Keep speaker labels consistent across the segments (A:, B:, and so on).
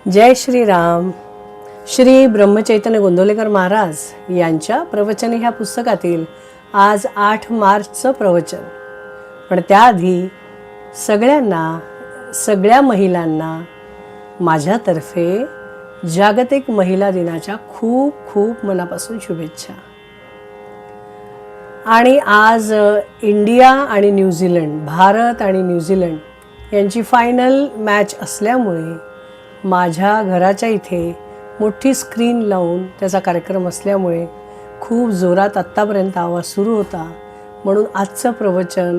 A: जय श्रीराम. श्री ब्रह्मचैतन्य गोंदवलेकर महाराज यांच्या प्रवचने ह्या पुस्तकातील आज 8 मार्चचं प्रवचन. पण त्याआधी सगळ्या महिलांना माझ्यातर्फे जागतिक महिला दिनाच्या खूप खूप मनापासून शुभेच्छा. आणि आज इंडिया आणि न्यूझीलंड, भारत आणि न्यूझीलंड यांची फायनल मॅच असल्यामुळे माझ्या घराच्या इथे मोठी स्क्रीन लावून त्याचा कार्यक्रम असल्यामुळे खूप जोरात आत्तापर्यंत आवाज सुरू होता. म्हणून आजचं प्रवचन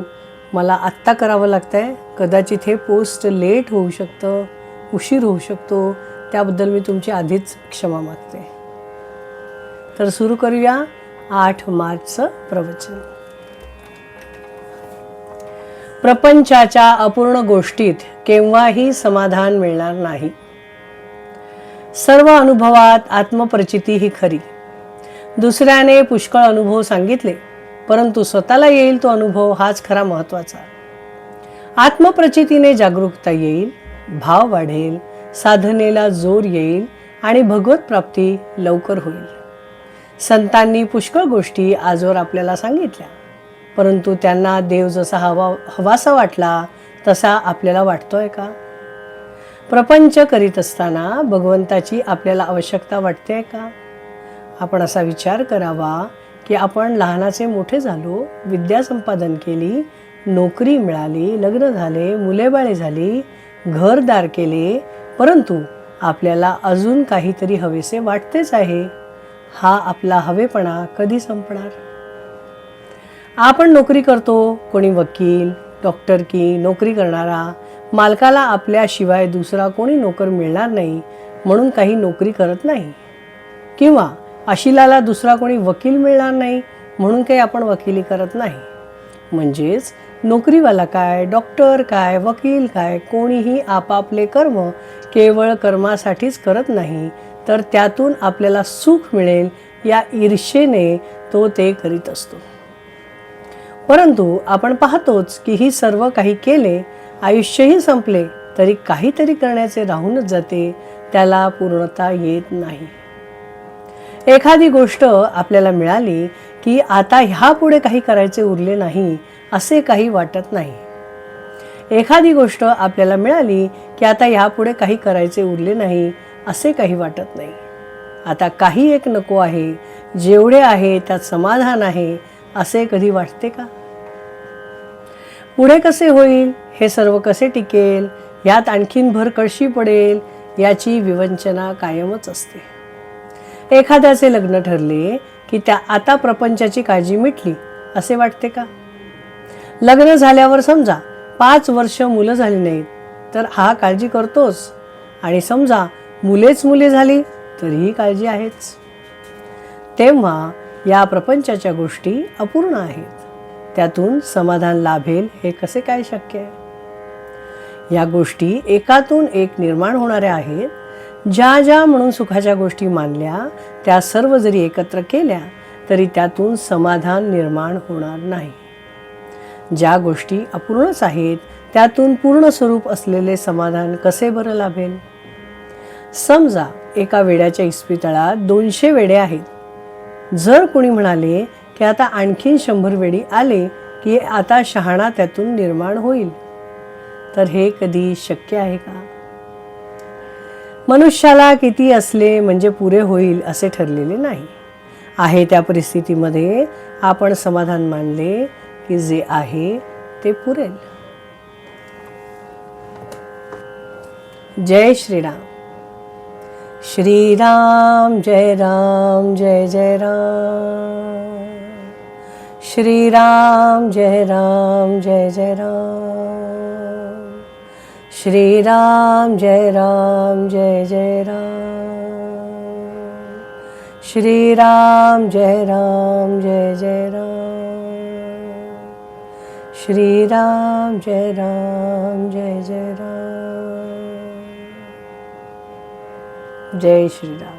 A: मला आत्ता करावं लागतं आहे. कदाचित हे पोस्ट लेट होऊ शकतं, उशीर होऊ शकतो, त्याबद्दल मी तुमची आधीच क्षमा मागते. तर सुरू करूया 8 मार्चचं प्रवचन. प्रपंचाच्या अपूर्ण गोष्टीत केव्हाही समाधान मिळणार नाही. सर्व अनुभवात आत्मप्रचिती ही खरी. दुसऱ्याने पुष्कळ अनुभव सांगितले, परंतु स्वतःला येईल तो अनुभव हाच खरा महत्त्वाचा. आत्मप्रचितीने जागरूकता येईल, भाव वाढेल, साधनेला जोर येईल आणि भगवत प्राप्ती लवकर होईल. संतांनी पुष्कळ गोष्टी आजवर आपल्याला सांगितल्या, परंतु त्यांना देव जसा हवासा वाटला तसा आपल्याला वाटतोय का? प्रपंच करीत असताना भगवंताची आपल्याला आवश्यकता वाटते का? आपण असा विचार करावा की आपण लहानाचे मोठे झालो, विद्या संपादन केली, नोकरी मिळाली, लग्न झाले, मुलेबाळे झाली, घरदार केले, परंतु आपल्याला अजून काहीतरी हवेसे वाटतेच आहे. हा आपला हवेपणा कधी संपणार? आपण नोकरी करतो, कोणी वकील, डॉक्टर की नोकरी करणारा, मालकाला आपल्याशिवाय दुसरा कोणी नोकर मिळणार नाही म्हणून काही नोकरी करत नाही, किंवा अशिलाला दुसरा कोणी वकील मिळणार नाही म्हणून काही आपण वकिली करत नाही. म्हणजेच नोकरीवाला काय, डॉक्टर काय, वकील काय, कोणीही आपापले कर्म केवळ कर्मासाठीच करत नाही, तर त्यातून आपल्याला सुख मिळेल या ईर्षेने तो ते करीत असतो. परंतु आपण पाहतोच की ही सर्व काही केले, आयुष्यही संपले, तरी काहीतरी करण्याचे राहूनच जाते, त्याला पूर्णता येत नाही. एखादी गोष्ट आपल्याला मिळाली की आता ह्यापुढे काही करायचे उरले नाही असे काही वाटत नाही. एखादी गोष्ट आपल्याला मिळाली की आता ह्यापुढे काही करायचे उरले नाही असे काही वाटत नाही. आता काही एक नको आहे, जेवढे आहे त्यात समाधान आहे असे कधी वाटते का? पुढे कसे होईल, हे सर्व कसे टिकेल, यात आणखीन भर कशी पडेल याची विवंचना कायमच असते. एखाद्याचे लग्न ठरले की आता प्रपंचाची काळजी मिटली असे वाटते का? लग्न झाल्यावर समजा 5 वर्ष मुलं झाली नाहीत तर हा काळजी करतोच, आणि समजा मुले झाली तरीही काळजी आहेच. तेव्हा या प्रपंचाच्या गोष्टी अपूर्ण आहेत, त्यातून समाधान लाभेल हे कसे काय शक्य आहे? या गोष्टी एकातून एक निर्माण होणाऱ्या आहेत. ज्या म्हणून सुखाच्या गोष्टी मानल्या त्या सर्व जरी एकत्र केल्या तरी त्यातून समाधान निर्माण होणार नाही. ज्या गोष्टी अपूर्णच आहेत त्यातून पूर्ण स्वरूप असलेले समाधान कसे बरं लाभेल? समजा एका वेड्याच्या इस्पितळात 200 वेडे आहेत. जर कोणी म्हणाले की आता आणखीन 100 वेडी आले की आता शहाणा त्यातून निर्माण होईल, तर हे कधी शक्य आहे का? मनुष्याला किती असले म्हणजे पुरे होईल असे ठरलेले नाही. आहे त्या परिस्थितीमध्ये आपण समाधान मानले की जे आहे ते पुरेल. जय श्रीराम. श्रीराम जय राम जय जय राम. श्रीराम जय राम जय जय राम. श्रीराम जय राम जय जय राम. श्रीराम जय राम जय जय राम. श्रीराम जय राम जय जय राम. जय श्रीराम.